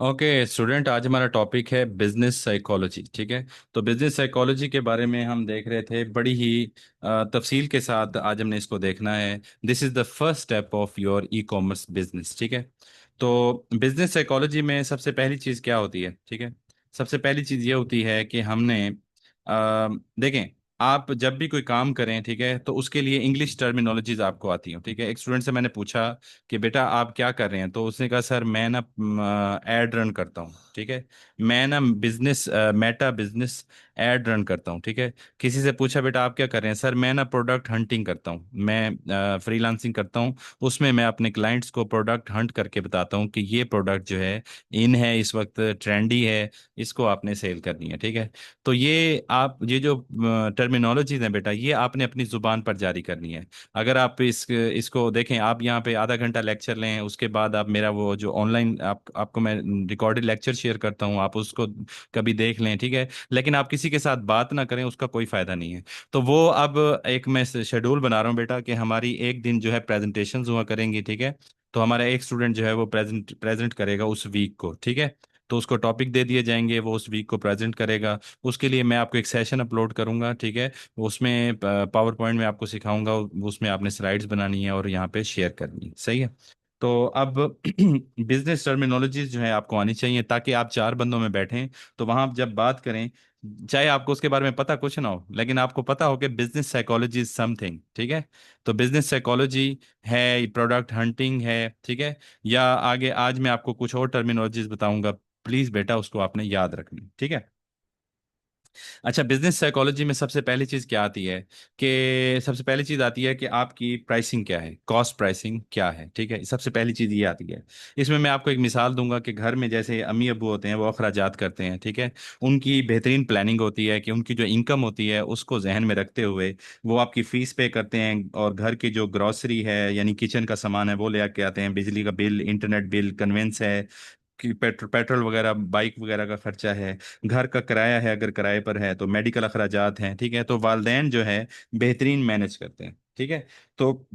Okay student, आज हमारा topic है बिजनेस साइकोलॉजी। ठीक है। तो बिजनेस साइकोलॉजी के बारे में हम देख रहे थे बड़ी ही तफसील के साथ। आज हमने इसको देखना है। This is the first step of your e commerce business. ठीक है। तो बिजनेस साइकोलॉजी में सबसे पहली चीज़ क्या होती है? ठीक है। सबसे पहली चीज़ ये होती है कि हमने देखें, आप जब भी कोई काम करें, ठीक है, तो उसके लिए इंग्लिश टर्मिनोलॉजीज आपको आती हो। ठीक है। एक स्टूडेंट से मैंने पूछा कि बेटा आप क्या कर रहे हैं, तो उसने कहा सर मैं ना एड रन करता हूँ। ठीक है। मैं ना business Meta business ad run करता हूँ। ठीक है। किसी से पूछा बेटा आप क्या कर रहे हैं, सर मैं ना प्रोडक्ट हंटिंग करता हूँ, मैं फ्रीलांसिंग करता हूँ। उसमें मैं अपने क्लाइंट्स को प्रोडक्ट हंट करके बताता हूँ कि ये प्रोडक्ट जो है इन है, इस वक्त ट्रेंडी है, इसको आपने सेल करनी है। ठीक है। तो ये जो टर्मिनोलॉजीज हैं बेटा, ये आपने अपनी जुबान पर जारी करनी है। अगर आप इसको देखें, आप यहाँ पे आधा घंटा लेक्चर लें, उसके बाद आप मेरा वो जो ऑनलाइन आपको मैं रिकॉर्डेड लेक्चर शेयर करता हूँ, आप उसको कभी देख लें। ठीक है। लेकिन आप किसी के साथ बात ना करें, उसका कोई फायदा नहीं है। तो वो अब एक मैं शेड्यूल बना रहा हूँ बेटा कि हमारी एक दिन जो है प्रेजेंटेशंस हुआ करेंगी। ठीक है। तो हमारा एक स्टूडेंट जो है वो प्रेजेंट प्रेजेंट करेगा उस वीक को। ठीक है। तो उसको टॉपिक दे दिए जाएंगे, वो उस वीक को प्रेजेंट करेगा। उसके लिए मैं आपको एक सेशन अपलोड करूंगा। ठीक है। उसमें पावर पॉइंट में आपको सिखाऊंगा, उसमें आपने स्लाइड्स बनानी है और यहाँ पे शेयर करनी है। सही है। तो अब बिजनेस टर्मिनोलॉजीज जो है आपको आनी चाहिए, ताकि आप चार बंदों में बैठें तो वहां आप जब बात करें, चाहे आपको उसके बारे में पता कुछ ना हो, लेकिन आपको पता हो कि बिजनेस साइकोलॉजी इज समथिंग। ठीक है। तो बिजनेस साइकोलॉजी है, प्रोडक्ट हंटिंग है। ठीक है। या आगे आज मैं आपको कुछ और टर्मिनोलॉजीज बताऊंगा, प्लीज बेटा उसको आपने याद रखनी। ठीक है। अच्छा, बिजनेस साइकोलॉजी में सबसे पहली चीज क्या आती है कि सबसे पहली चीज आती है कि आपकी प्राइसिंग क्या है, कॉस्ट प्राइसिंग क्या है। ठीक है। सबसे पहली चीज ये आती है। इसमें मैं आपको एक मिसाल दूंगा कि घर में जैसे अम्मी अब्बू होते हैं, वो अखराजात करते हैं। ठीक है। उनकी बेहतरीन प्लानिंग होती है कि उनकी जो इनकम होती है उसको जहन में रखते हुए वो आपकी फीस पे करते हैं, और घर की जो ग्रॉसरी है यानी किचन का सामान है वो ले आके आते हैं, बिजली का बिल, इंटरनेट बिल, कन्वेंस है कि पेट्रोल वगैरह, बाइक वगैरह का खर्चा है, घर का किराया है अगर किराए पर है, तो मेडिकल अखराजात हैं। ठीक है। तो वालदेन जो है बेहतरीन मैनेज करते हैं। ठीक है। तो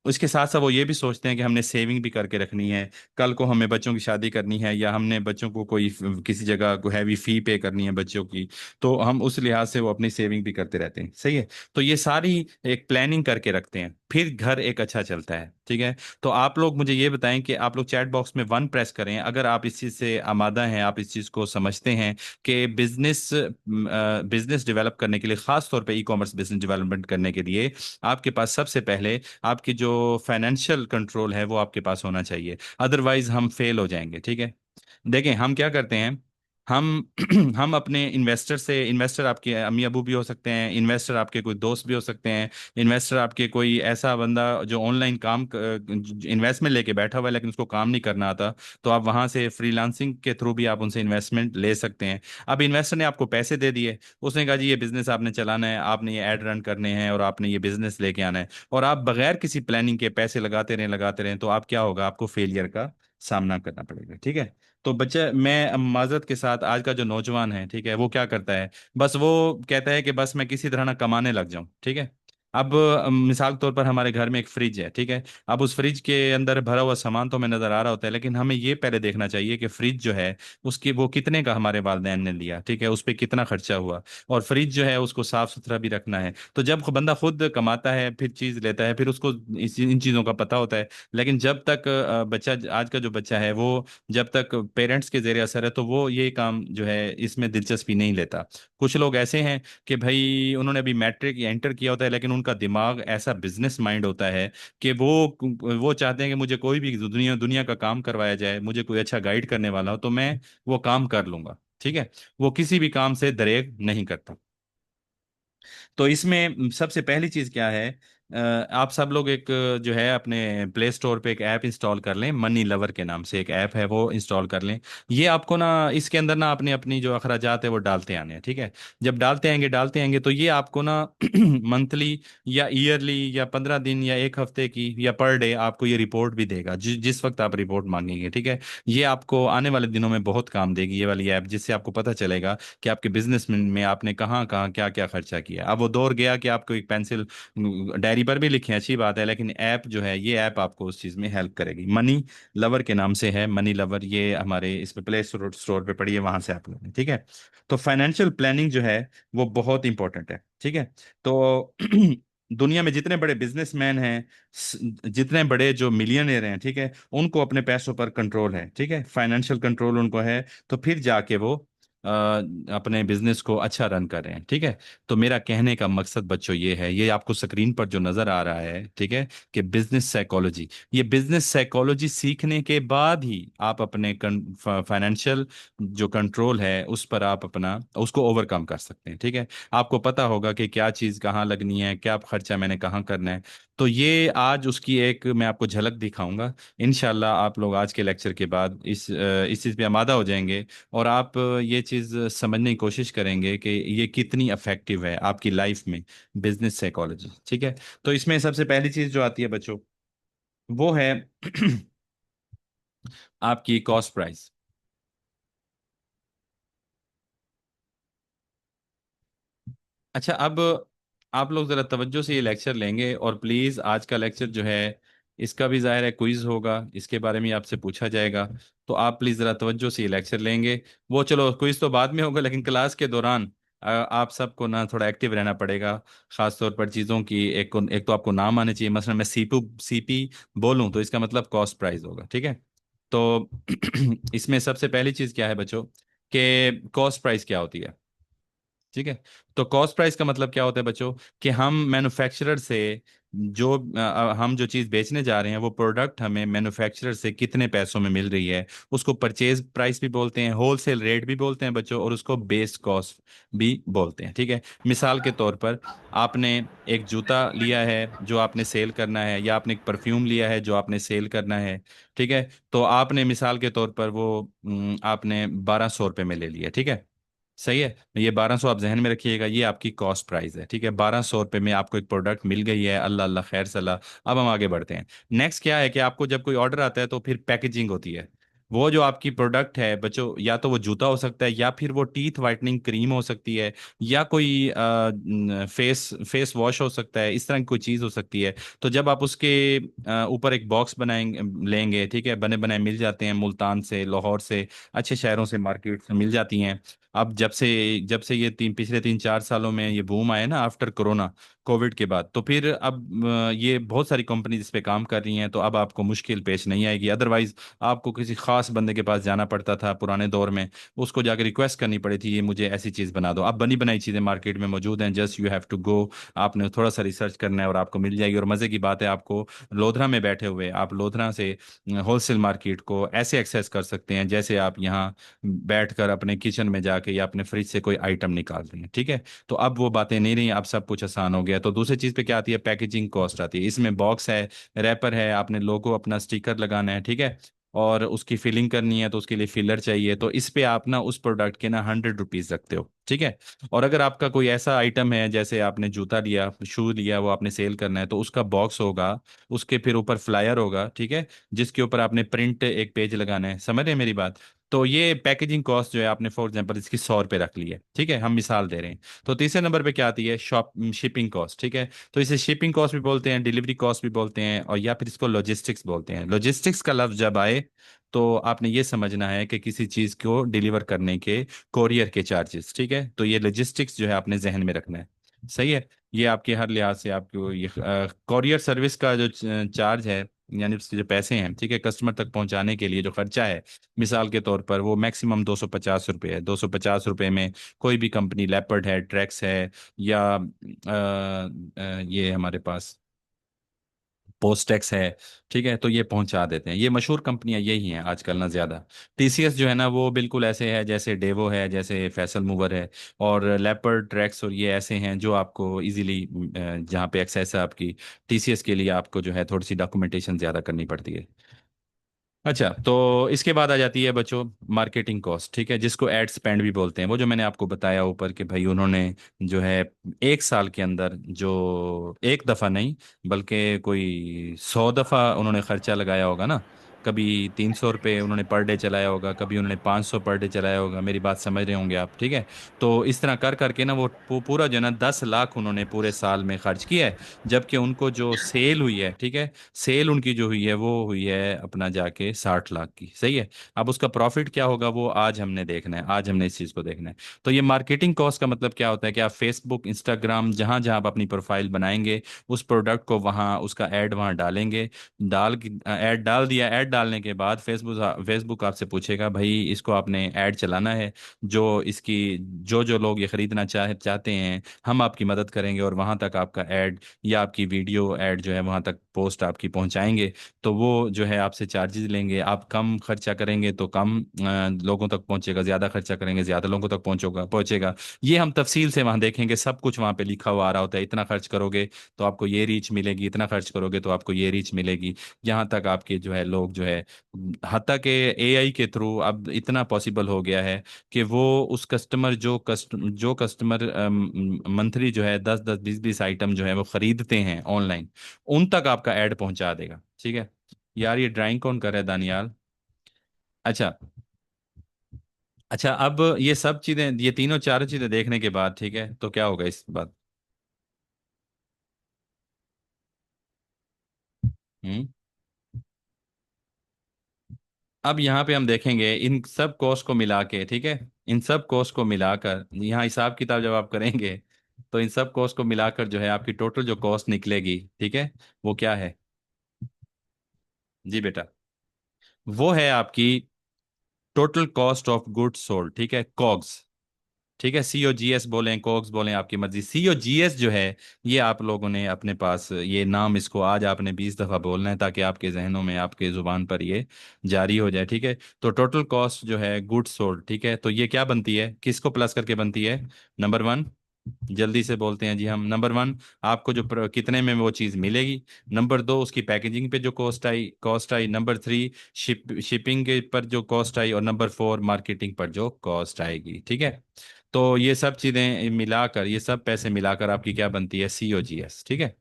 उसके साथ साथ वो ये भी सोचते हैं कि हमने सेविंग भी करके रखनी है, कल को हमें बच्चों की शादी करनी है, या हमने बच्चों को कोई किसी जगह को हैवी फी पे करनी है बच्चों की, तो हम उस लिहाज से वो अपनी सेविंग भी करते रहते हैं। सही है। तो ये सारी एक प्लानिंग करके रखते हैं, फिर घर एक अच्छा चलता है। ठीक है। तो आप लोग मुझे ये बताएं कि आप लोग चैट बॉक्स में वन प्रेस करें अगर आप इस चीज़ से आमादा हैं, आप इस चीज़ को समझते हैं कि बिजनेस डेवलप करने के लिए, खास तौर पे ई कॉमर्स बिजनेस डेवलपमेंट करने के लिए, आपके पास सबसे पहले आपकी जो फाइनेंशियल कंट्रोल है वो आपके पास होना चाहिए। अदरवाइज हम फेल हो जाएंगे। ठीक है। देखें हम क्या करते हैं, हम हम अपने इन्वेस्टर से, इन्वेस्टर आपके अम्मी अबू भी हो सकते हैं, इन्वेस्टर आपके कोई दोस्त भी हो सकते हैं, इन्वेस्टर आपके कोई ऐसा बंदा जो ऑनलाइन काम इन्वेस्टमेंट लेके बैठा हुआ है लेकिन उसको काम नहीं करना आता, तो आप वहां से फ्रीलांसिंग के थ्रू भी आप उनसे इन्वेस्टमेंट ले सकते हैं। अब इन्वेस्टर ने आपको पैसे दे दिए, उसने कहा जी ये बिजनेस आपने चलाना है, आपने ये एड रन करने हैं और आपने ये बिजनेस लेके आना है, और आप बगैर किसी प्लानिंग के पैसे लगाते रहें, तो आप क्या होगा, आपको फेलियर का सामना करना पड़ेगा। ठीक है। तो बच्चा, मैं माजरत के साथ, आज का जो नौजवान है, ठीक है, वो क्या करता है, बस वो कहता है कि बस मैं किसी तरह ना कमाने लग जाऊं। ठीक है। अब मिसाल के तौर पर हमारे घर में एक फ्रिज है। ठीक है। अब उस फ्रिज के अंदर भरा हुआ सामान तो हमें नजर आ रहा होता है, लेकिन हमें ये पहले देखना चाहिए कि फ्रिज जो है उसकी वो कितने का हमारे वालदैन ने लिया। ठीक है। उस पर कितना खर्चा हुआ, और फ्रिज जो है उसको साफ सुथरा भी रखना है। तो जब बंदा खुद कमाता है फिर चीज लेता है, फिर उसको इन चीजों का पता होता है। लेकिन जब तक बच्चा, आज का जो बच्चा है वो जब तक पेरेंट्स के जेर असर है, तो वो ये काम जो है इसमें दिलचस्पी नहीं लेता। कुछ लोग ऐसे हैं कि भाई उन्होंने अभी मैट्रिक या इंटर किया होता है, लेकिन उनका दिमाग ऐसा बिजनेस माइंड होता है कि वो चाहते हैं कि मुझे कोई भी दुनिया दुनिया का काम करवाया जाए, मुझे कोई अच्छा गाइड करने वाला हो तो मैं वो काम कर लूंगा। ठीक है। वो किसी भी काम से दरेग नहीं करता। तो इसमें सबसे पहली चीज क्या है, आप सब लोग एक जो है अपने प्ले स्टोर पे एक ऐप इंस्टॉल कर लें, मनी लवर के नाम से एक ऐप है, वो इंस्टॉल कर लें। ये आपको ना, इसके अंदर ना अपनी अपनी जो अखराजात है वो डालते आने हैं। ठीक है। जब डालते आएंगे तो ये आपको ना मंथली या ईयरली या 15 दिन या एक हफ्ते की या पर डे आपको ये रिपोर्ट भी देगा, जिस वक्त आप रिपोर्ट मांगेंगे। ठीक है। ये आपको आने वाले दिनों में बहुत काम देगी ये वाली ऐप, जिससे आपको पता चलेगा कि आपके बिजनेस में आपने कहाँ कहाँ क्या क्या खर्चा किया। अब वो दौर गया कि आपको एक पेंसिल, डायरी डायरी पर भी लिखें, अच्छी बात है, लेकिन ऐप जो है, ये ऐप आपको उस चीज़ में हेल्प करेगी। मनी लवर के नाम से है, मनी लवर, ये हमारे इस पे प्ले स्टोर स्टोर पे पड़ी है, वहां से आप लोग, ठीक है। तो फाइनेंशियल प्लानिंग जो है वो बहुत इंपॉर्टेंट है, ठीक है। तो दुनिया में जितने बड़े बिजनेसमैन हैं, जितने बड़े जो मिलियनेयर हैं, ठीक है, उनको अपने पैसों पर कंट्रोल है, ठीक है, फाइनेंशियल कंट्रोल उनको है। तो फिर जाके वो अ, अपने बिजनेस को अच्छा रन कर रहे हैं, ठीक है। तो मेरा कहने का मकसद बच्चों ये है, ये आपको स्क्रीन पर जो नजर आ रहा है, ठीक है, कि बिजनेस साइकोलॉजी, ये बिजनेस साइकोलॉजी सीखने के बाद ही आप अपने फाइनेंशियल जो कंट्रोल है उस पर आप अपना उसको ओवरकम कर सकते हैं, ठीक है। आपको पता होगा कि क्या चीज़ कहाँ लगनी है, क्या खर्चा मैंने कहाँ करना है। तो ये आज उसकी एक मैं आपको झलक दिखाऊंगा। इंशाल्लाह आप लोग आज के लेक्चर के बाद इस चीज़ पे आमादा हो जाएंगे, और आप ये चीज़ समझने की कोशिश करेंगे कि ये कितनी अफेक्टिव है आपकी लाइफ में, बिजनेस साइकोलॉजी, ठीक है। तो इसमें सबसे पहली चीज़ जो आती है बच्चों, वो है आपकी कॉस्ट प्राइस। अच्छा, अब आप लोग ज़रा तवज्जो से ये लेक्चर लेंगे, और प्लीज़ आज का लेक्चर जो है, इसका भी ज़ाहिर है क्विज होगा, इसके बारे में आपसे पूछा जाएगा। तो आप प्लीज़ ज़रा तवज्जो से ये लेक्चर लेंगे। वो चलो क्विज तो बाद में होगा, लेकिन क्लास के दौरान आप सबको ना थोड़ा एक्टिव रहना पड़ेगा। ख़ास तौर पर चीज़ों की एक तो आपको नाम आने चाहिए। मसलन मैं सीपी बोलूँ तो इसका मतलब कॉस्ट प्राइस होगा, ठीक है। तो इसमें सबसे पहली चीज़ क्या है बच्चों, कि कॉस्ट प्राइस क्या होती है, ठीक है। तो कॉस्ट प्राइस का मतलब क्या होता है बच्चों, कि हम मैन्युफैक्चरर से जो हम जो चीज़ बेचने जा रहे हैं, वो प्रोडक्ट हमें मैन्युफैक्चरर से कितने पैसों में मिल रही है, उसको परचेज प्राइस भी बोलते हैं, होलसेल रेट भी बोलते हैं बच्चों, और उसको बेस कॉस्ट भी बोलते हैं, ठीक है। मिसाल के तौर पर आपने एक जूता लिया है जो आपने सेल करना है, या आपने एक परफ्यूम लिया है जो आपने सेल करना है, ठीक है। तो आपने मिसाल के तौर पर वो आपने 1200 रुपये में ले लिया, ठीक है। सही है। ये 1200 आप जहन में रखिएगा, ये आपकी कॉस्ट प्राइस है, ठीक है। 1200 रुपये में आपको एक प्रोडक्ट मिल गई है, अल्लाह अल्लाह खैर सलाह। अब हम आगे बढ़ते हैं। नेक्स्ट क्या है, कि आपको जब कोई ऑर्डर आता है तो फिर पैकेजिंग होती है। वो जो आपकी प्रोडक्ट है बच्चों, या तो वो जूता हो सकता है, या फिर वो टीथ वाइटनिंग क्रीम हो सकती है, या कोई फेस फेस वॉश हो सकता है, इस तरह की कोई चीज़ हो सकती है। तो जब आप उसके ऊपर एक बॉक्स बनाएंगे, लेंगे, ठीक है, बने बनाए मिल जाते हैं, मुल्तान से, लाहौर से, अच्छे शहरों से, मार्केट से मिल जाती हैं। अब जब से ये पिछले 3-4 सालों में ये बूम आया ना, आफ्टर कोरोना, कोविड के बाद, तो फिर अब ये बहुत सारी कंपनीज इस पे काम कर रही हैं, तो अब आपको मुश्किल पेश नहीं आएगी। अदरवाइज आपको किसी खास बंदे के पास जाना पड़ता था पुराने दौर में, उसको जाकर रिक्वेस्ट करनी पड़ी थी, ये मुझे ऐसी चीज़ बना दो। अब बनी बनाई चीज़ें मार्केट में मौजूद हैं, just you have to go. आपने थोड़ा सा रिसर्च करना है और आपको मिल जाएगी। और मज़े की बात है, आपको लोधरा में बैठे हुए आप लोधरा से होलसेल मार्केट को ऐसे एक्सेस कर सकते हैं जैसे आप यहाँ बैठकर अपने किचन में जाके या अपने फ्रिज से कोई आइटम निकाल रही हैं, ठीक है। तो अब वो बातें नहीं रही, अब सब कुछ आसान हो गया। तो दूसरी चीज़ पे क्या आती है, पैकेजिंग कॉस्ट आती है। इसमें बॉक्स है, रैपर है, आपने लोगो अपना स्टिकर लगाना है, ठीक है, और उसकी फिलिंग करनी है, तो उसके लिए फिलर चाहिए। तो इस पे आप ना उस प्रोडक्ट के ना 100 रुपीज़ रखते हो, ठीक है। और अगर आपका कोई ऐसा आइटम है, जैसे आपने जूता लिया, शू लिया, वो आपने सेल करना है, तो उसका बॉक्स होगा, उसके फिर ऊपर फ्लायर होगा, ठीक है, जिसके ऊपर आपने प्रिंट एक पेज लगाना है। समझ रहे हैं मेरी बात। तो ये पैकेजिंग कॉस्ट जो है, आपने फॉर एग्जांपल इसकी 100 रुपये रख ली है, ठीक है, हम मिसाल दे रहे हैं। तो तीसरे नंबर पे क्या आती है, शिपिंग कॉस्ट, ठीक है। तो इसे शिपिंग कॉस्ट भी बोलते हैं, डिलीवरी कॉस्ट भी बोलते हैं, और या फिर इसको लॉजिस्टिक्स बोलते हैं। लॉजिस्टिक्स का लफ्ज जब आए, तो आपने ये समझना है कि किसी चीज़ को डिलीवर करने के कोरियर के चार्जेस, ठीक है। तो ये लॉजिस्टिक्स जो है आपने जहन में रखना है। सही है। ये आपके हर लिहाज से आपको ये कोरियर सर्विस का जो चार्ज है, यानी उसके जो पैसे हैं, ठीक है, कस्टमर तक पहुंचाने के लिए जो खर्चा है, मिसाल के तौर पर वो मैक्सिमम 250 रुपये है। 250 रुपये में कोई भी कंपनी, लेपर्ड है, ट्रैक्स है, या ये हमारे पास पोस्टेक्स है, ठीक है, तो ये पहुंचा देते हैं। ये मशहूर कंपनियां यही हैं आजकल ना ज़्यादा। टीसीएस जो है ना, वो बिल्कुल ऐसे है जैसे डेवो है, जैसे फैसल मूवर है। और लेपर्ड, ट्रैक्स और ये ऐसे हैं जो आपको इजीली जहाँ पे एक्सेस है आपकी, टीसीएस के लिए आपको जो है थोड़ी सी डॉक्यूमेंटेशन ज़्यादा करनी पड़ती है। अच्छा, तो इसके बाद आ जाती है बच्चों मार्केटिंग कॉस्ट, ठीक है, जिसको एड स्पेंड भी बोलते हैं। वो जो मैंने आपको बताया ऊपर कि भाई उन्होंने जो है एक साल के अंदर जो एक दफ़ा नहीं, बल्कि कोई 100 दफ़ा उन्होंने खर्चा लगाया होगा ना, कभी 300 रुपये उन्होंने पर डे चलाया होगा, कभी उन्होंने 500 पर डे चलाया होगा, मेरी बात समझ रहे होंगे आप, ठीक है। तो इस तरह कर करके ना वो पूरा जो है ना 10 लाख उन्होंने पूरे साल में खर्च किया है। जबकि उनको जो सेल हुई है, ठीक है, सेल उनकी जो हुई है वो हुई है अपना जाके 60 लाख की, सही है। अब उसका प्रॉफिट क्या होगा वो आज हमने देखना है, आज हमने इस चीज़ को देखना है। तो ये मार्केटिंग कॉस्ट का मतलब क्या होता है कि आप फेसबुक, इंस्टाग्राम, जहां जहां आप अपनी प्रोफाइल बनाएंगे, उस प्रोडक्ट को वहां, उसका ऐड वहां डालेंगे। ऐड डाल दिया, ऐड डालने के बाद फेसबुक फेसबुक आपसे पूछेगा भाई इसको आपने ऐड चलाना है, जो इसकी जो जो लोग ये खरीदना चाहते हैं, हम आपकी मदद करेंगे और वहां तक आपका ऐड या आपकी वीडियो ऐड जो है वहां तक पोस्ट आपकी पहुंचाएंगे। तो वो जो है आपसे चार्जेस लेंगे। आप कम खर्चा करेंगे तो कम लोगों तक पहुंचेगा, ज्यादा खर्चा करेंगे ज्यादा लोगों तक पहुंचेगा। ये हम तफसील से वहां देखेंगे, सब कुछ वहां पे लिखा हुआ आ रहा होता है। इतना खर्च करोगे तो आपको ये रीच मिलेगी, इतना खर्च करोगे तो आपको ये रीच मिलेगी। यहाँ तक आपके जो है लोग जो है, हत्ता के एआई के थ्रू अब इतना पॉसिबल हो गया है कि वो उस कस्टमर जो कस्टमर मंथली जो है 10 10 20 20 आइटम जो है वो खरीदते हैं ऑनलाइन, उन तक आपका ऐड पहुंचा देगा, ठीक है। यार ये ड्राइंग कौन कर रहा है, दानियाल? अच्छा। अच्छा, अब ये सब चीजें, ये तीनों चारों चीजें देखने के बाद, ठीक है, तो क्या होगा इस बात। हम्म। अब यहाँ पे हम देखेंगे इन सब कॉस्ट को मिला के, ठीक है, इन सब कॉस्ट को मिलाकर यहाँ हिसाब किताब जब आप करेंगे, तो इन सब कॉस्ट को मिलाकर जो है आपकी टोटल जो कॉस्ट निकलेगी, ठीक है, वो क्या है? जी बेटा, वो है आपकी total cost of goods sold, ठीक है, कॉग्स। ठीक है, COGS बोलें, कॉग्स बोलें, आपकी मर्जी। COGS जो है, ये आप लोगों ने अपने पास ये नाम, इसको आज आपने 20 दफ़ा बोलना है ताकि आपके जहनों में, आपके जुबान पर ये जारी हो जाए, ठीक है। तो टोटल कॉस्ट जो है गुड्स सोल्ड, ठीक है, तो ये क्या बनती है, किसको प्लस करके बनती है? नंबर वन, जल्दी से बोलते हैं जी हम। नंबर वन, आपको जो कितने में वो चीज़ मिलेगी। नंबर दो, उसकी पैकेजिंग पे जो कॉस्ट आई। नंबर थ्री, शिपिंग के पर जो कॉस्ट आई। और नंबर फोर, मार्केटिंग पर जो कॉस्ट आएगी, ठीक है। तो ये सब चीज़ें मिलाकर, ये सब पैसे मिलाकर आपकी क्या बनती है? COGS, ठीक है।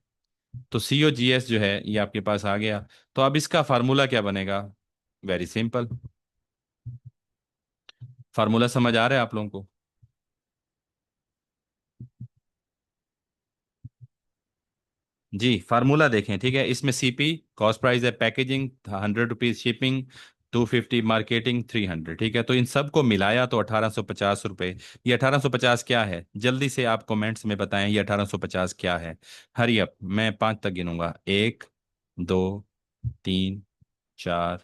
तो COGS जो है ये आपके पास आ गया। तो अब इसका फार्मूला क्या बनेगा? Very simple. फार्मूला समझ आ रहा है आप लोगों को? जी, फार्मूला देखें, ठीक है। इसमें CP कॉस्ट प्राइस है, पैकेजिंग 100 रुपीज, शिपिंग 250, मार्केटिंग 300, ठीक है। तो इन सब को मिलाया तो 1850 रुपये। ये 1850 क्या है? जल्दी से आप कमेंट्स में बताएं, ये 1850 क्या है? हरी अप, मैं 5 तक गिनूंगा। 1 2 3 4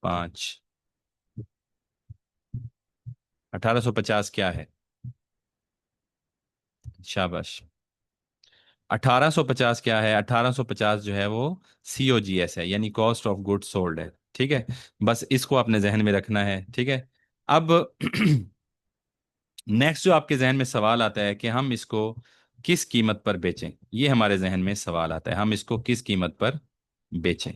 5। 1850 क्या है? शाबाश। 1850 क्या है? 1850 जो है वो COGS है, यानी कॉस्ट ऑफ गुड सोल्ड है, ठीक है। बस इसको अपने जहन में रखना है, ठीक है। अब नेक्स्ट जो आपके जहन में सवाल आता है कि हम इसको किस कीमत पर बेचें, ये हमारे जहन में सवाल आता है, हम इसको किस कीमत पर बेचें।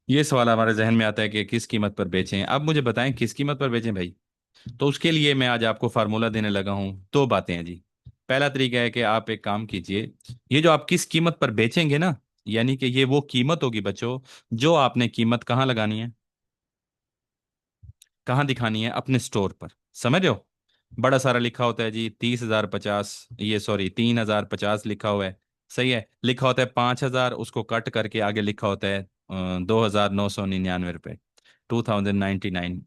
ये सवाल हमारे जहन में आता है कि किस कीमत पर बेचें। अब मुझे बताएं किस कीमत पर बेचें भाई। तो उसके लिए मैं आज आपको फार्मूला देने लगा हूं। दो बातें हैं जी। पहला तरीका है कि आप एक काम कीजिए, ये जो आप किस कीमत पर बेचेंगे ना, यानी कि ये वो कीमत होगी बच्चों, जो आपने कीमत कहाँ लगानी है, कहाँ दिखानी है? अपने स्टोर पर। समझ रहे हो? बड़ा सारा लिखा होता है जी, 30,050, ये सॉरी 3,050 लिखा हुआ है, सही है। लिखा होता है 5,000, उसको कट करके आगे लिखा होता है 2,999 रुपये, 2099,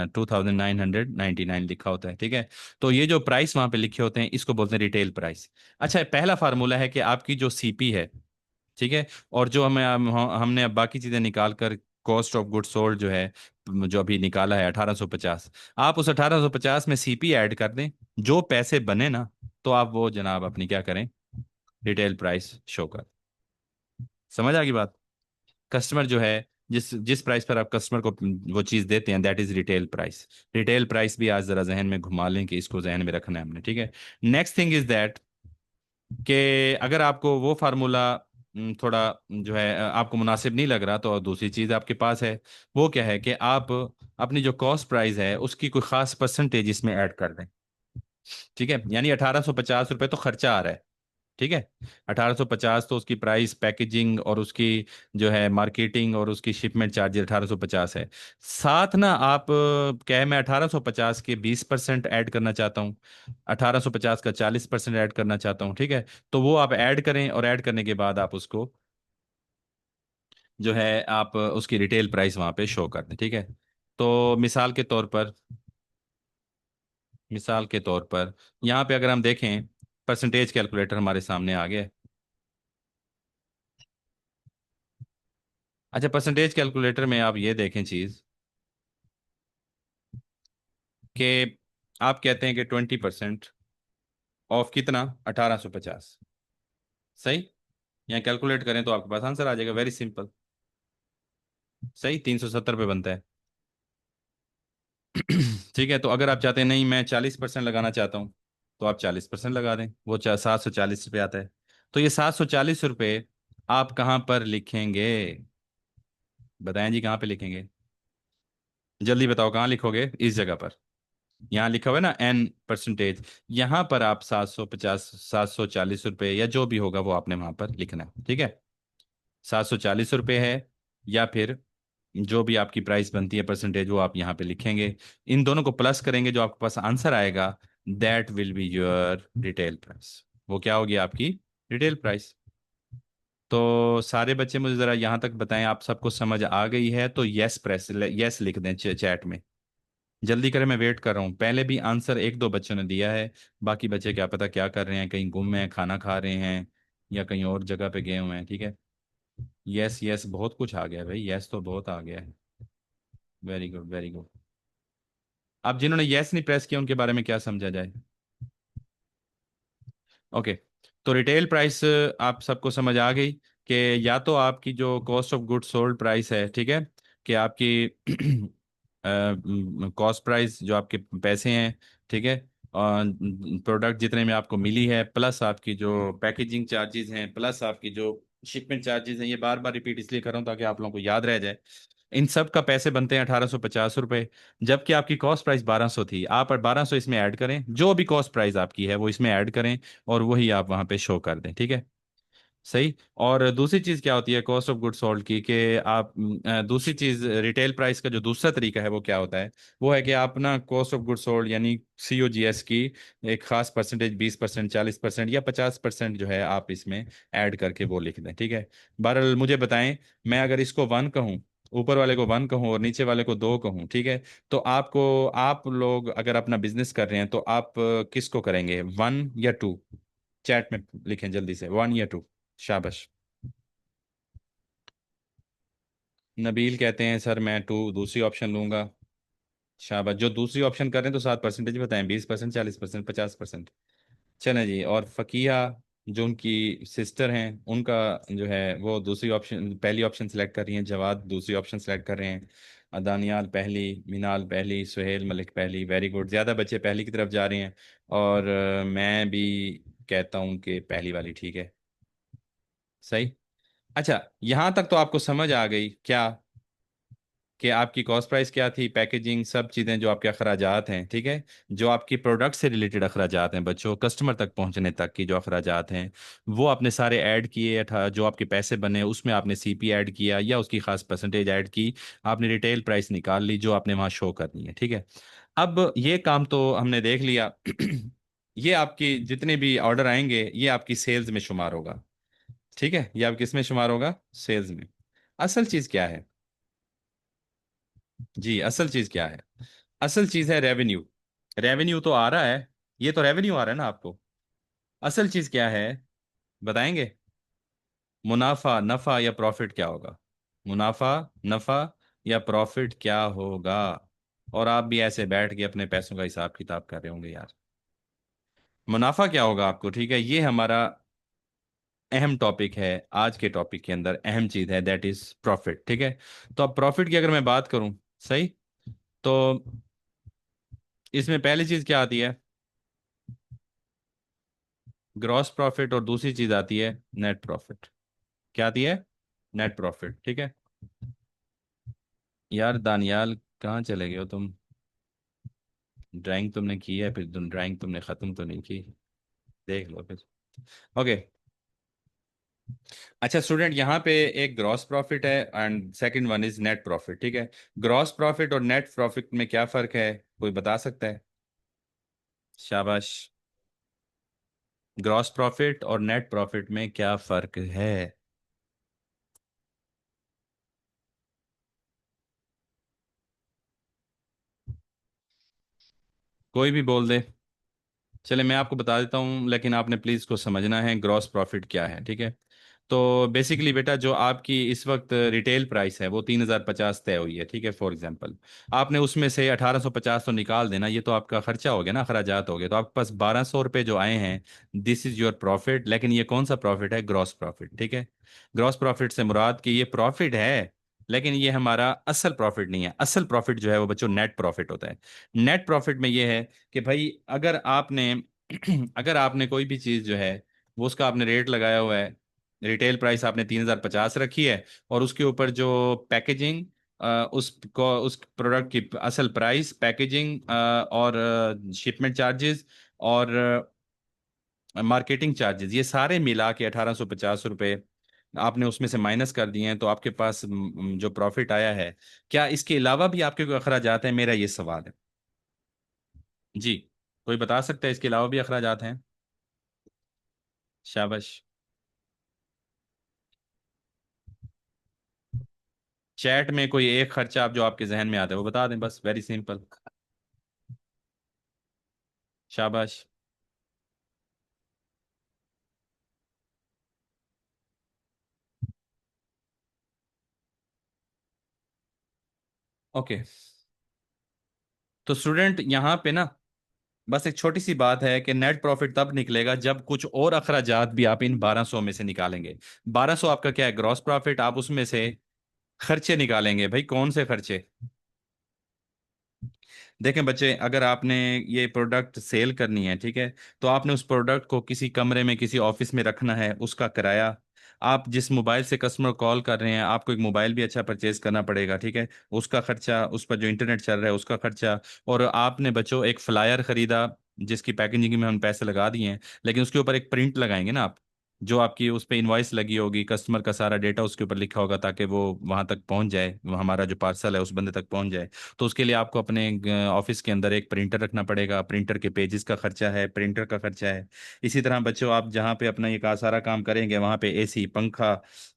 2,999 लिखा होता है, ठीक है। तो ये जो प्राइस वहां पे लिखे होते हैं इसको बोलते हैं रिटेल प्राइस। अच्छा, पहला फार्मूला है कि आपकी जो CP है, ठीक है, और जो हमने अब बाकी चीजें निकाल कर, कॉस्ट ऑफ गुड सोल्ड जो है, जो अभी निकाला है 1850, आप उस 1850 में CP ऐड कर दें, जो पैसे बने ना, तो आप वो जनाब अपनी क्या करें? रिटेल प्राइस शो कर। समझ आ गई बात? कस्टमर जो है, जिस जिस प्राइस पर आप कस्टमर को वो चीज़ देते हैं, that is retail price. Retail price भी आज जरा जहन में घुमा लें कि इसको जहन में रखना है हमने, ठीक है। नेक्स्ट थिंग इज दैट कि अगर आपको वो फार्मूला थोड़ा जो है आपको मुनासिब नहीं लग रहा, तो और दूसरी चीज़ आपके पास है। वो क्या है कि आप अपनी जो कॉस्ट प्राइस है उसकी कोई खास परसेंटेज इसमें ऐड कर दें, ठीक है। यानी 1850 रुपये तो खर्चा आ रहा है, ठीक है। 1850 तो उसकी प्राइस, पैकेजिंग और उसकी जो है मार्केटिंग और उसकी शिपमेंट चार्जेस 1850 है। साथ ना आप क्या है, मैं 1850 के 20% ऐड करना चाहता हूँ, 1850 का 40% ऐड करना चाहता हूँ, ठीक है। तो वो आप ऐड करें, और ऐड करने के बाद आप उसको जो है आप उसकी रिटेल प्राइस वहां पे शो कर दें, ठीक है। तो मिसाल के तौर पर यहाँ पे अगर हम देखें, परसेंटेज कैलकुलेटर हमारे सामने आ गया है। अच्छा, परसेंटेज कैलकुलेटर में आप ये देखें चीज कि आप कहते हैं कि 20% ऑफ कितना, 1850, सही। यहाँ कैलकुलेट करें तो आपके पास आंसर आ जाएगा, वेरी सिंपल। सही, 370 पे बनता है। ठीक है, तो अगर आप चाहते हैं नहीं मैं 40% लगाना चाहता हूँ, तो आप 40% लगा दें, वो 740 रुपये आता है। तो ये 740 रुपये आप कहाँ पर लिखेंगे? बताएं जी, कहाँ पे लिखेंगे? जल्दी बताओ, कहाँ लिखोगे इस जगह पर? यहाँ लिखा हुआ है ना N%। यहाँ पर आप 750, 740 रुपये या जो भी होगा वो आपने वहां पर लिखना है, ठीक है। 740 रुपये है, या फिर जो भी आपकी प्राइस बनती है परसेंटेज, वो आप यहाँ पे लिखेंगे। इन दोनों को प्लस करेंगे, जो आपके पास आंसर आएगा, that will be your retail price. वो क्या होगी आपकी रिटेल प्राइस। तो सारे बच्चे मुझे जरा यहाँ तक बताएं, आप सबको समझ आ गई है तो यस प्रेस, यस लिख दें चैट में। जल्दी करें, मैं वेट कर रहा हूँ। पहले भी आंसर एक दो बच्चों ने दिया है, बाकी बच्चे क्या पता क्या कर रहे हैं, कहीं गुम हैं, खाना खा रहे हैं, या कहीं और जगह पे गए हुए हैं, ठीक है। यस यस बहुत कुछ आ गया है भाई, यस तो बहुत आ गया है। Very good, very good. अब जिन्होंने यस नहीं प्रेस किया उनके बारे में क्या समझा जाए? ओके। तो रिटेल प्राइस आप सबको समझ आ गई कि या तो आपकी जो cost of goods sold price है, ठीक है, कि आपकी कॉस्ट प्राइस जो आपके पैसे हैं, ठीक है, और प्रोडक्ट जितने में आपको मिली है, प्लस आपकी जो पैकेजिंग चार्जेस हैं, प्लस आपकी जो शिपमेंट चार्जेस हैं, ये बार बार रिपीट इसलिए कर रहा हूँ ताकि आप लोगों को याद रह जाए। इन सब का पैसे बनते हैं 1850 रुपये, जबकि आपकी कॉस्ट प्राइस 1200 थी। आप 1200 इसमें ऐड करें, जो भी कॉस्ट प्राइस आपकी है वो इसमें ऐड करें, और वही आप वहां पे शो कर दें, ठीक है। सही। और दूसरी चीज़ क्या होती है कॉस्ट ऑफ गुड सोल्ड की, कि आप दूसरी चीज़ रिटेल प्राइस का जो दूसरा तरीका है वो क्या होता है, वो है कि आप ना कॉस्ट ऑफ गुड सोल्ड यानी COGS की एक खास परसेंटेज, 20%, 40% या 50% जो है आप इसमें ऐड करके वो लिख दें, ठीक है। बहरहाल मुझे बताएं, मैं अगर इसको 1 कहूँ, ऊपर वाले को 1 कहूँ और नीचे वाले को 2 कहूँ, ठीक है, तो आपको, आप लोग अगर अपना बिजनेस कर रहे हैं तो आप किसको करेंगे, 1 या 2? चैट में लिखें जल्दी से, 1 या 2। शाबाश। नबील कहते हैं सर मैं 2 दूसरी ऑप्शन लूंगा। शाबाश, जो दूसरी ऑप्शन कर रहे हैं तो 7% बताएं, 20%, 40%, 50%। चलें जी। और फकीहा, जो उनकी सिस्टर हैं, उनका जो है वो दूसरी ऑप्शन, पहली ऑप्शन सेलेक्ट कर रही हैं। जवाद दूसरी ऑप्शन सेलेक्ट कर रहे हैं। दानियाल पहली, मिनाल पहली, सुहेल मलिक पहली। वेरी गुड, ज़्यादा बच्चे पहली की तरफ जा रहे हैं, और मैं भी कहता हूँ कि पहली वाली ठीक है। सही। अच्छा, यहां तक तो आपको समझ आ गई क्या, कि आपकी कॉस्ट प्राइस क्या थी, पैकेजिंग, सब चीज़ें जो आपके अखराजात हैं, ठीक है, जो आपकी प्रोडक्ट से रिलेटेड अखराजात हैं, बच्चों कस्टमर तक पहुंचने तक की जो अखराजात हैं, वो आपने सारे ऐड किए था। जो आपके पैसे बने उसमें आपने CP ऐड किया या उसकी खास परसेंटेज ऐड की, आपने रिटेल प्राइस निकाल ली जो आपने वहां शो करनी है, ठीक है। अब ये काम तो हमने देख लिया। ये आपकी जितने भी ऑर्डर आएंगे ये आपकी सेल्स में शुमार होगा, ठीक है। ये आप किस में शुमार होगा, सेल्स में। असल चीज क्या है? जी, असल चीज क्या है? असल चीज है रेवेन्यू। रेवेन्यू तो आ रहा है, ये तो रेवेन्यू आ रहा है ना आपको। असल चीज क्या है, बताएंगे? मुनाफा, नफा या प्रॉफिट क्या होगा? मुनाफा, नफा या प्रॉफिट क्या होगा? और आप भी ऐसे बैठ के अपने पैसों का हिसाब किताब कर रहे होंगे यार। मुनाफा क्या होगा आपको, ठीक है, ये हमारा अहम टॉपिक है। आज के टॉपिक के अंदर अहम चीज है, दैट इज प्रॉफिट, ठीक है। तो अब प्रॉफिट की अगर मैं बात करूं, सही, तो इसमें पहली चीज क्या आती है, ग्रॉस प्रॉफिट, और दूसरी चीज आती है नेट प्रॉफिट। क्या आती है? नेट प्रॉफिट, ठीक है। यार दानियाल, कहाँ चले गए हो तुम? ड्राइंग तुमने की है, फिर तुम ड्राइंग तुमने खत्म तो नहीं की, देख लो फिर। ओके। अच्छा स्टूडेंट, यहाँ पे एक ग्रॉस प्रॉफिट है and second one is net profit, ठीक है। ग्रॉस प्रॉफिट और नेट प्रॉफिट में क्या फर्क है, कोई बता सकता है? शाबाश। ग्रॉस प्रॉफिट और नेट प्रॉफिट में क्या फर्क है? कोई भी बोल दे। चले मैं आपको बता देता हूँ, लेकिन आपने प्लीज़ को समझना है ग्रॉस प्रॉफिट क्या है, ठीक है। तो बेसिकली बेटा, जो आपकी इस वक्त रिटेल प्राइस है वो 3,050 तय हुई है, ठीक है। फॉर एग्जांपल, आपने उसमें से 1,850 तो निकाल देना, ये तो आपका खर्चा हो गया ना, अखराजात हो गए, तो आपके पास 1,200 रुपये जो आए हैं, दिस इज योर प्रॉफिट। लेकिन ये कौन सा प्रॉफिट है? ग्रॉस प्रॉफिट, ठीक है। ग्रॉस प्रॉफिट से मुराद कि ये प्रॉफिट है, लेकिन ये हमारा असल प्रॉफिट नहीं है। असल प्रॉफिट जो है वो बच्चों नेट प्रॉफिट होता है। नेट प्रॉफिट में ये है कि भाई, अगर आपने अगर आपने कोई भी चीज़ जो है वो उसका आपने रेट लगाया हुआ है, रिटेल प्राइस आपने 3,050 रखी है, और उसके ऊपर जो पैकेजिंग, उसको उस प्रोडक्ट की असल प्राइस, पैकेजिंग और शिपमेंट चार्जेस और मार्केटिंग चार्जेस, ये सारे मिला के 1,850 रुपये आपने उसमें से माइनस कर दिए हैं, तो आपके पास जो प्रॉफिट आया है, क्या इसके अलावा भी आपके कोई अखराजात हैं? मेरा ये सवाल है। जी। कोई बता सकता है इसके अलावा भी अखराजात हैं? शाबाश। चैट में कोई एक खर्चा आप जो आपके जहन में आता है वो बता दें, बस वेरी सिंपल। शाबाश। ओके। तो स्टूडेंट यहाँ पे ना, बस एक छोटी सी बात है कि नेट प्रॉफिट तब निकलेगा जब कुछ और अखराजात भी आप इन 1,200 में से निकालेंगे। 1,200 आपका क्या है? Gross profit. आप उसमें से खर्चे निकालेंगे। भाई कौन से खर्चे? देखें बच्चे, अगर आपने ये प्रोडक्ट सेल करनी है, ठीक है, तो आपने उस प्रोडक्ट को किसी कमरे में, किसी ऑफिस में रखना है, उसका किराया, आप जिस मोबाइल से कस्टमर कॉल कर रहे हैं, आपको एक मोबाइल भी अच्छा परचेज करना पड़ेगा, ठीक है, उसका खर्चा, उस पर जो इंटरनेट चल रहा है उसका खर्चा, और आपने बच्चों एक फ्लायर खरीदा जिसकी पैकेजिंग में हम पैसे लगा दिए हैं, लेकिन उसके ऊपर एक प्रिंट लगाएंगे ना आप, जो आपकी उस पर इनवॉइस लगी होगी, कस्टमर का सारा डेटा उसके ऊपर लिखा होगा, ताकि वो वहां तक पहुंच जाए, वो हमारा जो पार्सल है उस बंदे तक पहुंच जाए। तो उसके लिए आपको अपने ऑफिस के अंदर एक प्रिंटर रखना पड़ेगा। प्रिंटर के पेजेस का खर्चा है, प्रिंटर का खर्चा है। इसी तरह बच्चों, आप जहाँ पे अपना ये का सारा काम करेंगे, वहाँ पे एसी, पंखा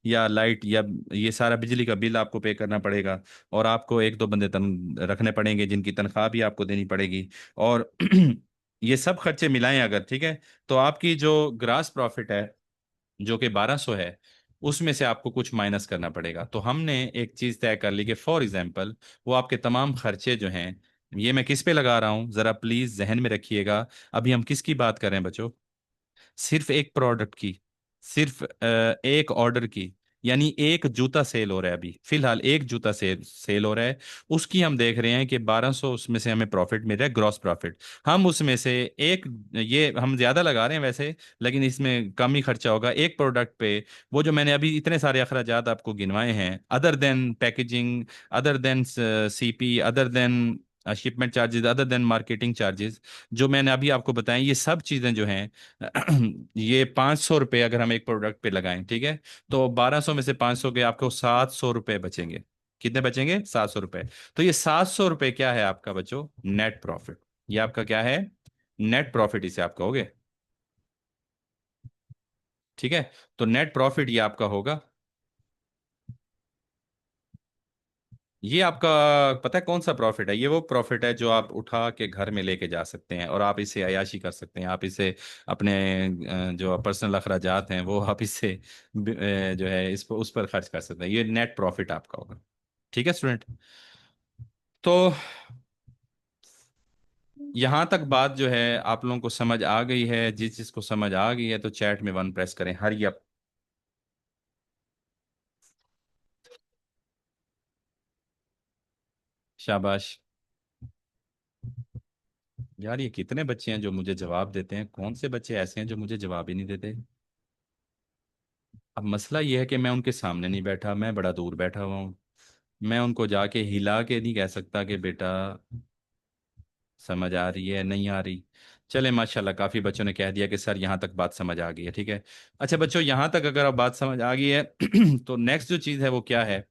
या लाइट या ये सारा बिजली का बिल आपको पे करना पड़ेगा। और आपको एक दो बंदे रखने पड़ेंगे जिनकी तनख्वाह भी आपको देनी पड़ेगी। और ये सब खर्चे मिलाएं अगर, ठीक है, तो आपकी जो ग्रास प्रॉफिट है, जो कि 1,200 है, उसमें से आपको कुछ माइनस करना पड़ेगा। तो हमने एक चीज तय कर ली कि फॉर एग्जाम्पल, वो आपके तमाम खर्चे जो हैं, ये मैं किस पे लगा रहा हूं जरा प्लीज जहन में रखिएगा। अभी हम किसकी बात कर रहे हैं बच्चों? सिर्फ एक प्रोडक्ट की, सिर्फ एक ऑर्डर की। यानी एक जूता सेल हो रहा है, अभी फिलहाल एक जूता सेल सेल हो रहा है, उसकी हम देख रहे हैं कि 1,200 उसमें से हमें प्रॉफिट मिल रहा है, ग्रॉस प्रॉफिट। हम उसमें से एक, ये हम ज्यादा लगा रहे हैं वैसे, लेकिन इसमें कम ही खर्चा होगा एक प्रोडक्ट पे। वो जो मैंने अभी इतने सारे अखराजात आपको गिनवाए हैं, other than packaging, other than CP, other than shipment charges, other than marketing charges, जो मैंने अभी आपको बताएं, ये सब चीज़ें जो हैं, ये 500 रुपये अगर हम एक प्रोडक्ट पे लगाएं, ठीक है, तो 1,200 में से 500 के आपको 700 रुपये बचेंगे। कितने बचेंगे? 700 रुपये। तो ये 700 रुपये क्या है आपका बच्चों? Net profit. ये आपका क्या है? नेट प्रॉफिट इसे आप कहोगे, ठीक है। तो नेट प्रॉफिट ये आपका होगा। ये आपका पता है कौन सा प्रॉफिट है? ये वो प्रॉफिट है जो आप उठा के घर में लेके जा सकते हैं, और आप इसे अयाशी कर सकते हैं, आप इसे अपने जो पर्सनल अखराजात हैं वो आप इससे जो है इस पर उस पर खर्च कर सकते हैं। ये नेट प्रॉफिट आपका होगा, ठीक है स्टूडेंट। तो यहाँ तक बात जो है आप लोगों को समझ आ गई है? जिस जिसको समझ आ गई है तो चैट में वन प्रेस करें, हरी अप। शाबाश। यार ये कितने बच्चे हैं जो मुझे जवाब देते हैं, कौन से बच्चे ऐसे हैं जो मुझे जवाब ही नहीं देते? अब मसला ये है कि मैं उनके सामने नहीं बैठा, मैं बड़ा दूर बैठा हुआ हूँ। मैं उनको जाके हिला के नहीं कह सकता कि बेटा समझ आ रही है नहीं आ रही। चले माशाल्लाह, काफी बच्चों ने कह दिया कि सर यहाँ तक बात समझ आ गई है। ठीक है। अच्छा बच्चों, यहाँ तक अगर आप बात समझ आ गई है तो नेक्स्ट जो चीज़ है वो क्या है?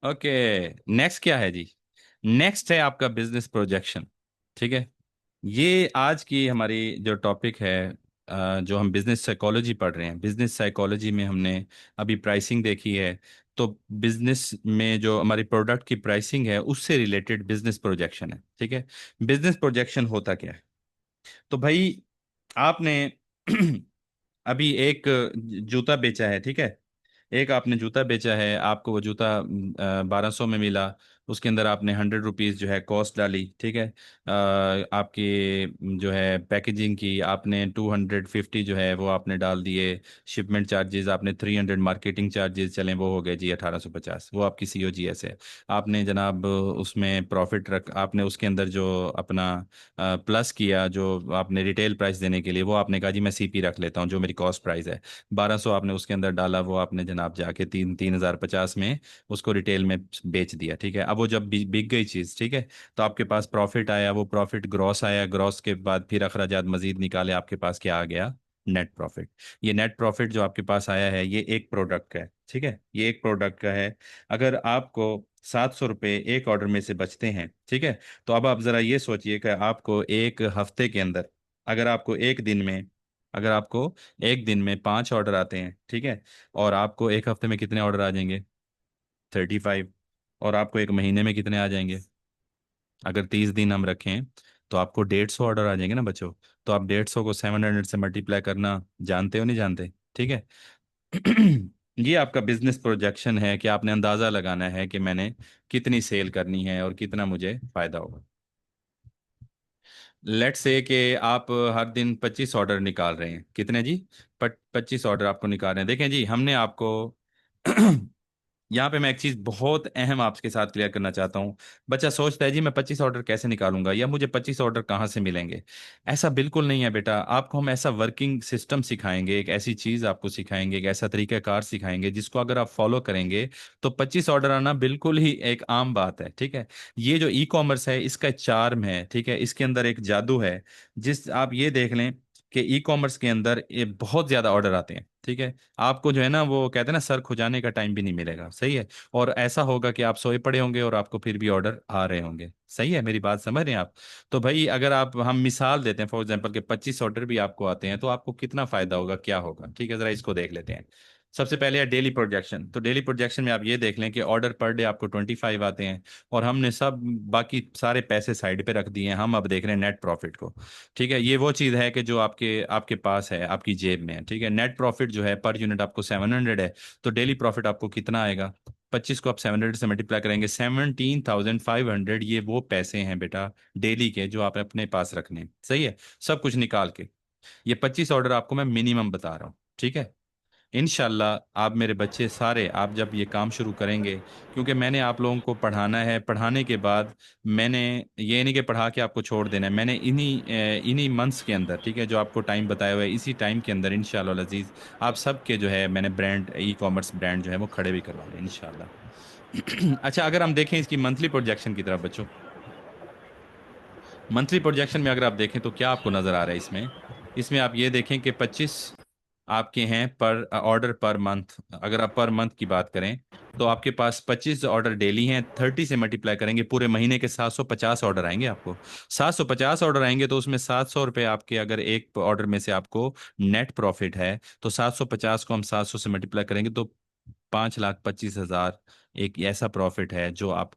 ओके, नेक्स्ट क्या है जी? नेक्स्ट है आपका बिजनेस प्रोजेक्शन। ठीक है। ये आज की हमारी जो टॉपिक है, जो हम बिजनेस साइकोलॉजी पढ़ रहे हैं, बिजनेस साइकोलॉजी में हमने अभी प्राइसिंग देखी है। तो बिजनेस में जो हमारी प्रोडक्ट की प्राइसिंग है उससे रिलेटेड बिजनेस प्रोजेक्शन है। ठीक है। बिजनेस प्रोजेक्शन होता क्या है? तो भाई, आपने अभी एक जूता बेचा है। ठीक है। एक आपने जूता बेचा है, आपको वो जूता 1200 में मिला। उसके अंदर आपने 100 रुपीज़ जो है कॉस्ट डाली। ठीक है। आपकी जो है पैकेजिंग की, आपने 250 जो है वो आपने डाल दिए। शिपमेंट चार्जेस आपने 300, मार्केटिंग चार्जेस चलें वो हो गए जी 1850, वो आपकी COGS है। आपने जनाब उसमें प्रॉफिट रख, आपने उसके अंदर जो अपना प्लस किया, जो आपने रिटेल प्राइस देने के लिए, वो आपने कहा जी मैं CP रख लेता हूँ जो मेरी कॉस्ट प्राइस है। 1200 आपने उसके अंदर डाला, वो आपने जनाब जाके 3050 में उसको रिटेल में बेच दिया। ठीक है। अब वो जब बिक गई चीज़, ठीक है, तो आपके पास प्रॉफिट आया, वो प्रॉफिट ग्रॉस आया, ग्रॉस के बाद फिर अखराजात मजीद निकाले, आपके पास क्या आ गया? Net profit. ये नेट प्रॉफिट जो आपके पास आया है, ये एक प्रोडक्ट का है। ठीक है, ये एक प्रोडक्ट का है। अगर आपको 700 रुपये एक ऑर्डर में से बचते हैं, ठीक है, तो अब आप ज़रा ये सोचिए कि आपको एक हफ्ते के अंदर, अगर आपको एक दिन में, अगर आपको एक दिन में 5 ऑर्डर आते हैं, ठीक है, और आपको एक हफ्ते में कितने ऑर्डर आ जाएंगे? 35। और आपको एक महीने में कितने आ जाएंगे? अगर 30 दिन हम रखें तो आपको 150 ऑर्डर आ जाएंगे ना बच्चों। तो आप 150 को 700 से मल्टीप्लाई करना जानते हो नहीं जानते? ठीक है। ये आपका बिजनेस प्रोजेक्शन है कि आपने अंदाज़ा लगाना है कि मैंने कितनी सेल करनी है और कितना मुझे फायदा होगा। लेट्स से कि आप हर दिन 25 ऑर्डर निकाल रहे हैं। कितने जी? 25 ऑर्डर आपको निकाल रहे हैं। देखें जी, हमने आपको यहाँ पे मैं एक चीज बहुत अहम आपके साथ क्लियर करना चाहता हूँ। बच्चा सोचता है जी मैं 25 ऑर्डर कैसे निकालूंगा, या मुझे 25 ऑर्डर कहाँ से मिलेंगे। ऐसा बिल्कुल नहीं है बेटा। आपको हम ऐसा वर्किंग सिस्टम सिखाएंगे, एक ऐसी चीज आपको सिखाएंगे, एक ऐसा तरीकाकार सिखाएंगे जिसको अगर आप फॉलो करेंगे तो 25 ऑर्डर आना बिल्कुल ही एक आम बात है। ठीक है। ये जो ई कॉमर्स है, इसका चार्म है, ठीक है, इसके अंदर एक जादू है। जिस आप ये देख लें कि ई कॉमर्स के अंदर ये बहुत ज्यादा ऑर्डर आते हैं। ठीक है। आपको जो है ना, वो कहते हैं ना, सर खुजाने का टाइम भी नहीं मिलेगा। सही है। और ऐसा होगा कि आप सोए पड़े होंगे और आपको फिर भी ऑर्डर आ रहे होंगे। सही है, मेरी बात समझ रहे हैं आप? तो भाई, अगर आप, हम मिसाल देते हैं फॉर एग्जांपल के 25 ऑर्डर भी आपको आते हैं, तो आपको कितना फायदा होगा, क्या होगा? ठीक है, जरा इसको देख लेते हैं। सबसे पहले है डेली प्रोजेक्शन। तो डेली प्रोजेक्शन में आप ये देख लें कि ऑर्डर पर डे आपको 25 आते हैं, और हमने सब बाकी सारे पैसे साइड पे रख दिए हैं। हम अब देख रहे हैं नेट प्रॉफिट को। ठीक है। ये वो चीज़ है कि जो आपके आपके पास है, आपकी जेब में है। ठीक है। नेट प्रॉफिट जो है पर यूनिट आपको 700 है। तो डेली प्रॉफिट आपको कितना आएगा? 25 को आप 700 से मल्टीप्लाई करेंगे, 17,500। ये वो पैसे हैं बेटा डेली के, जो आप अपने पास रखने हैं। सही है। सब कुछ निकाल के। ये 25 ऑर्डर आपको मैं मिनिमम बता रहा हूँ। ठीक है। इनशाला आप मेरे बच्चे सारे, आप जब ये काम शुरू करेंगे, क्योंकि मैंने आप लोगों को पढ़ाना है, पढ़ाने के बाद मैंने ये नहीं कि पढ़ा के आपको छोड़ देना है, मैंने इन्हीं मंथ्स के अंदर, ठीक है, जो आपको टाइम बताया हुआ है, इसी टाइम के अंदर इंशाल्लाह अजीज़ आप सबके जो है मैंने ब्रांड, ई कॉमर्स ब्रांड जो है वो खड़े भी करवाने हैं इंशाल्लाह। अच्छा, अगर हम देखें इसकी मंथली प्रोजेक्शन की तरफ बच्चों, मंथली प्रोजेक्शन में अगर आप देखें तो क्या आपको नजर आ रहा है इसमें? इसमें आप ये देखें कि 25 आपके हैं पर ऑर्डर पर मंथ। अगर आप पर मंथ की बात करें तो आपके पास 25 ऑर्डर डेली हैं। 30 से मल्टीप्लाई करेंगे, पूरे महीने के 750 ऑर्डर आएंगे आपको। 750 ऑर्डर आएंगे तो उसमें 700 रुपये आपके, अगर एक ऑर्डर में से आपको नेट प्रॉफिट है, तो 750 को हम 700 से मल्टीप्लाई करेंगे तो 5,25,000 एक ऐसा प्रॉफिट है जो आप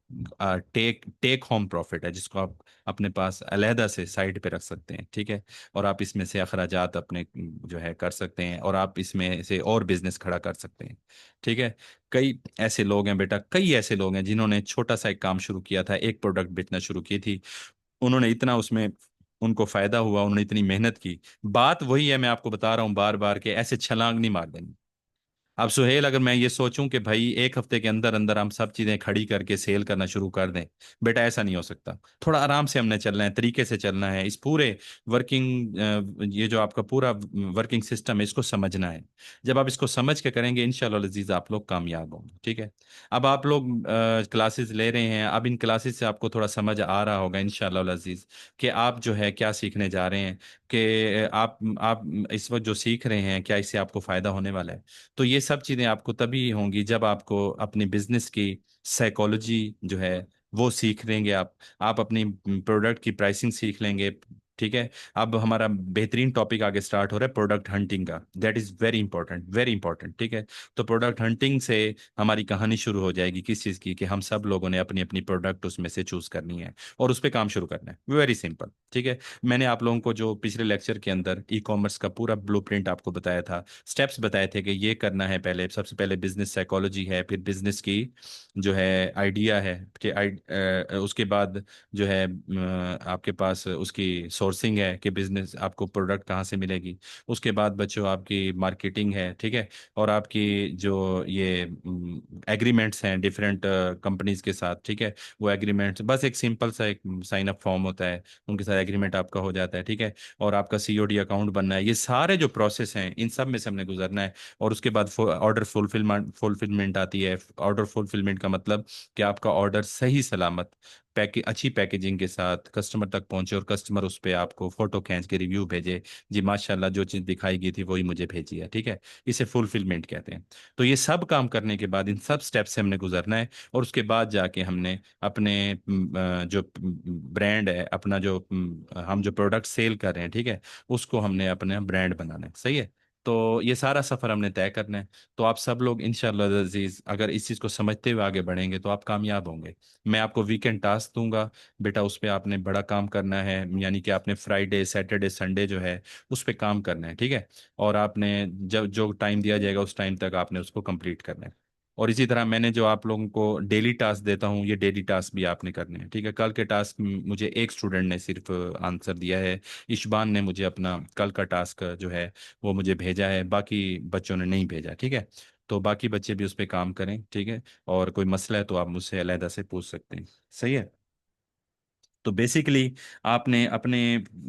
टेक टेक होम प्रॉफिट है, जिसको आप अपने पास अलहदा से साइड पे रख सकते हैं। ठीक है। और आप इसमें से अखराजात अपने जो है कर सकते हैं, और आप इसमें से और बिजनेस खड़ा कर सकते हैं। ठीक है। कई ऐसे लोग हैं बेटा, कई ऐसे लोग हैं जिन्होंने छोटा सा एक काम शुरू किया था, एक प्रोडक्ट बेचना शुरू की थी। उन्होंने इतना उसमें उनको फायदा हुआ, उन्होंने इतनी मेहनत की। बात वही है, मैं आपको बता रहा हूँ बार बार के ऐसे छलांग नहीं मार देनी। अब सुहेल, अगर मैं ये सोचूं कि भाई एक हफ्ते के अंदर अंदर हम सब चीजें खड़ी करके सेल करना शुरू कर दें, बेटा ऐसा नहीं हो सकता। थोड़ा आराम से हमने चलना है, तरीके से चलना है। इस पूरे वर्किंग, ये जो आपका पूरा वर्किंग सिस्टम है, इसको समझना है। जब आप इसको समझ के करेंगे, इंशाल्लाह अजीज आप लोग कामयाब होंगे। ठीक है। अब आप लोग क्लासेस ले रहे हैं, अब इन क्लासेस से आपको थोड़ा समझ आ रहा होगा इंशाल्लाह अजीज कि आप जो है क्या सीखने जा रहे हैं, कि आप इस वक्त जो सीख रहे हैं क्या इससे आपको फायदा होने वाला है। तो ये सब चीज़ें आपको तभी होंगी जब आपको अपनी बिजनेस की साइकोलॉजी जो है वो सीख लेंगे आप अपनी प्रोडक्ट की प्राइसिंग सीख लेंगे। ठीक है। अब हमारा बेहतरीन टॉपिक आगे स्टार्ट हो रहा है, प्रोडक्ट हंटिंग का। That is very important, very important. ठीक है। तो प्रोडक्ट हंटिंग से हमारी कहानी शुरू हो जाएगी किस चीज़ की, कि हम सब लोगों ने अपनी अपनी प्रोडक्ट उसमें से चूज करनी है और उस पर काम शुरू करना है। Very simple. ठीक है। मैंने आप लोगों को जो पिछले लेक्चर के अंदर ई कॉमर्स का पूरा ब्लूप्रिंट आपको बताया था, स्टेप्स बताए थे कि ये करना है। पहले सबसे पहले बिजनेस साइकोलॉजी है, फिर बिजनेस की जो है आइडिया है, कि उसके बाद जो है आपके पास उसकी सोर्सिंग है कि बिजनेस आपको प्रोडक्ट कहाँ से मिलेगी। उसके बाद बच्चों आपकी मार्केटिंग है। ठीक है। और आपकी जो ये एग्रीमेंट्स हैं डिफरेंट कंपनीज के साथ। ठीक है। वो एग्रीमेंट्स बस एक सिंपल सा एक साइन अप फॉर्म होता है, उनके साथ एग्रीमेंट आपका हो जाता है। ठीक है। और आपका सीओडी अकाउंट बनना है। ये सारे जो प्रोसेस हैं इन सब में से हमने गुजरना है। और उसके बाद ऑर्डर फुलफिलमेंट आती है। ऑर्डर फुलफिलमेंट का मतलब कि आपका ऑर्डर सही सलामत अच्छी पैकेजिंग के साथ कस्टमर तक पहुंचे, और कस्टमर उस पर आपको फोटो खींच के रिव्यू भेजे, जी माशाल्लाह जो चीज़ दिखाई गई थी वही मुझे भेजी है। ठीक है। इसे फुलफिलमेंट कहते हैं। तो ये सब काम करने के बाद इन सब स्टेप से हमने गुजरना है, और उसके बाद जाके हमने अपने जो ब्रांड है, अपना जो हम जो प्रोडक्ट सेल कर रहे हैं, ठीक है, उसको हमने अपना ब्रांड बनाना है। सही है। तो ये सारा सफर हमने तय करना है। तो आप सब लोग इंशाल्लाह अजीज अगर इस चीज़ को समझते हुए आगे बढ़ेंगे तो आप कामयाब होंगे। मैं आपको वीकेंड टास्क दूंगा, बेटा उस पर आपने बड़ा काम करना है, यानी कि आपने फ्राइडे सैटरडे संडे जो है उस पर काम करना है। ठीक है। और आपने जब जो टाइम दिया जाएगा उस टाइम तक आपने उसको कंप्लीट करना है। और इसी तरह मैंने जो आप लोगों को डेली टास्क देता हूँ, ये डेली टास्क भी आपने करने हैं। ठीक है। कल के टास्क मुझे एक स्टूडेंट ने सिर्फ आंसर दिया है, इशबान ने मुझे अपना कल का टास्क जो है वो मुझे भेजा है, बाकी बच्चों ने नहीं भेजा। ठीक है। तो बाकी बच्चे भी उस पर काम करें। ठीक है। और कोई मसला है तो आप मुझसे अलहदा से पूछ सकते हैं। सही है। तो बेसिकली आपने अपने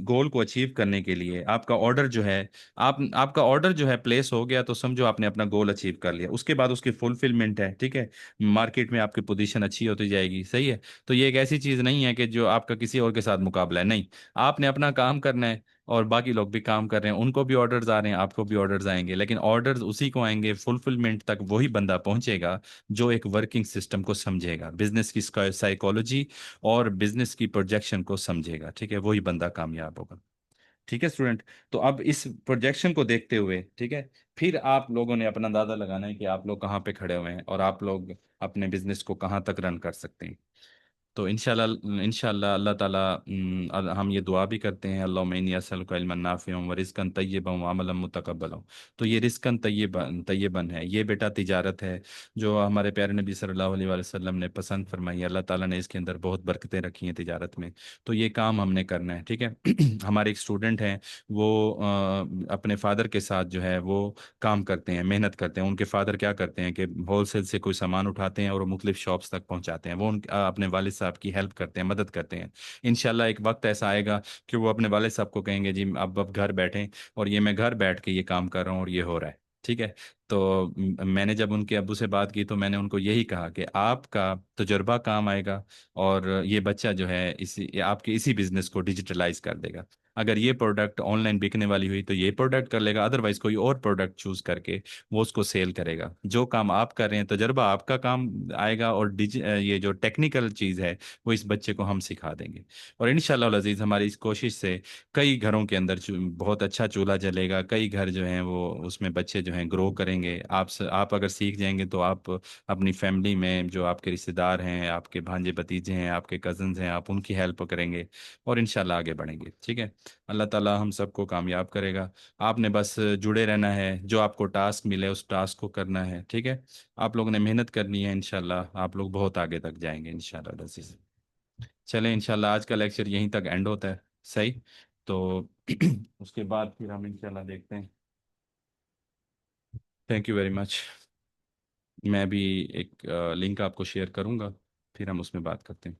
गोल को अचीव करने के लिए आपका ऑर्डर जो है, आप आपका ऑर्डर जो है प्लेस हो गया तो समझो आपने अपना गोल अचीव कर लिया। उसके बाद उसकी फुलफिलमेंट है। ठीक है। मार्केट में आपकी पोजीशन अच्छी होती जाएगी। सही है। तो ये एक ऐसी चीज़ नहीं है कि जो आपका किसी और के साथ मुकाबला है, नहीं। आपने अपना काम करना है, और बाकी लोग भी काम कर रहे हैं, उनको भी ऑर्डर्स आ रहे हैं, आपको भी ऑर्डर्स आएंगे, लेकिन ऑर्डर्स उसी को आएंगे, फुलफिलमेंट तक वही बंदा पहुंचेगा जो एक वर्किंग सिस्टम को समझेगा, बिजनेस की साइकोलॉजी और बिजनेस की प्रोजेक्शन को समझेगा। ठीक है। वही बंदा कामयाब होगा। ठीक है स्टूडेंट। तो अब इस प्रोजेक्शन को देखते हुए, ठीक है, फिर आप लोगों ने अपना अंदाजा लगाना है कि आप लोग कहाँ पे खड़े हुए हैं और आप लोग अपने बिजनेस को कहाँ तक रन कर सकते हैं। तो इंशाल्लाह इंशाल्लाह अल्लाह ताला हम ये दुआ भी करते हैं, अल्लाहुम्मा इन्नी अस्सअलुका इल्मन नाफ़िअन व रिज़्क़न तय्यबन व अमलन मुतक़ब्बलन। तो ये रिज़्क़न तय्यबन है, ये बेटा तिजारत है जो हमारे प्यारे नबी सल्लल्लाहु अलैहि वसल्लम ने पसंद फरमाई है। अल्लाह ताला ने इसके अंदर बहुत बरकतें रखी हैं तिजारत में। तो ये काम हमने करना है। ठीक है। हमारे एक स्टूडेंट हैं, वो अपने फादर के साथ जो है वो काम करते हैं, मेहनत करते हैं। उनके फादर क्या करते हैं कि होलसेल से कोई सामान उठाते हैं और वो मुख्तलिफ शॉप्स तक पहुंचाते हैं। वो अपने वालिद साहब की हेल्प करते हैं, मदद करते हैं। इंशाल्लाह एक वक्त ऐसा आएगा कि वो अपने वालिद साहब को कहेंगे जी अब घर बैठें, और ये मैं घर बैठ के ये काम कर रहा हूँ और ये हो रहा है। ठीक है। तो मैंने जब उनके अब्बू से बात की तो मैंने उनको यही कहा कि आपका तजुर्बा काम आएगा, और ये बच्चा जो है इसी आपके इसी बिजनेस को डिजिटलाइज कर देगा। अगर ये प्रोडक्ट ऑनलाइन बिकने वाली हुई तो ये प्रोडक्ट कर लेगा, अदरवाइज कोई और प्रोडक्ट चूज करके वो उसको सेल करेगा। जो काम आप कर रहे हैं तजर्बा आपका काम आएगा, और ये जो टेक्निकल चीज़ है वो इस बच्चे को हम सिखा देंगे। और इंशाल्लाह अज़ीज़ हमारी इस कोशिश से कई घरों के अंदर बहुत अच्छा चूल्हा जलेगा, कई घर जो हैं वो उसमें बच्चे जो हैं ग्रो करेंगे। आप अगर सीख जाएंगे तो आप अपनी फैमिली में जो आपके रिश्तेदार हैं, आपके भांजे भतीजे हैं, आपके कजन्स हैं, आप उनकी हेल्प करेंगे और इंशाल्लाह आगे बढ़ेंगे। ठीक है। अल्लाह ताला हम सबको कामयाब करेगा। आपने बस जुड़े रहना है, जो आपको टास्क मिले उस टास्क को करना है। ठीक है। आप लोगों ने मेहनत करनी है, इंशाल्लाह आप लोग बहुत आगे तक जाएंगे इंशाल्लाह अज़ीज़। चलें इंशाल्लाह आज का लेक्चर यहीं तक एंड होता है। सही। तो उसके बाद फिर हम इंशाल्लाह देखते हैं। Thank you very much. मैं भी एक लिंक आपको शेयर करूंगा, फिर हम उसमें बात करते हैं।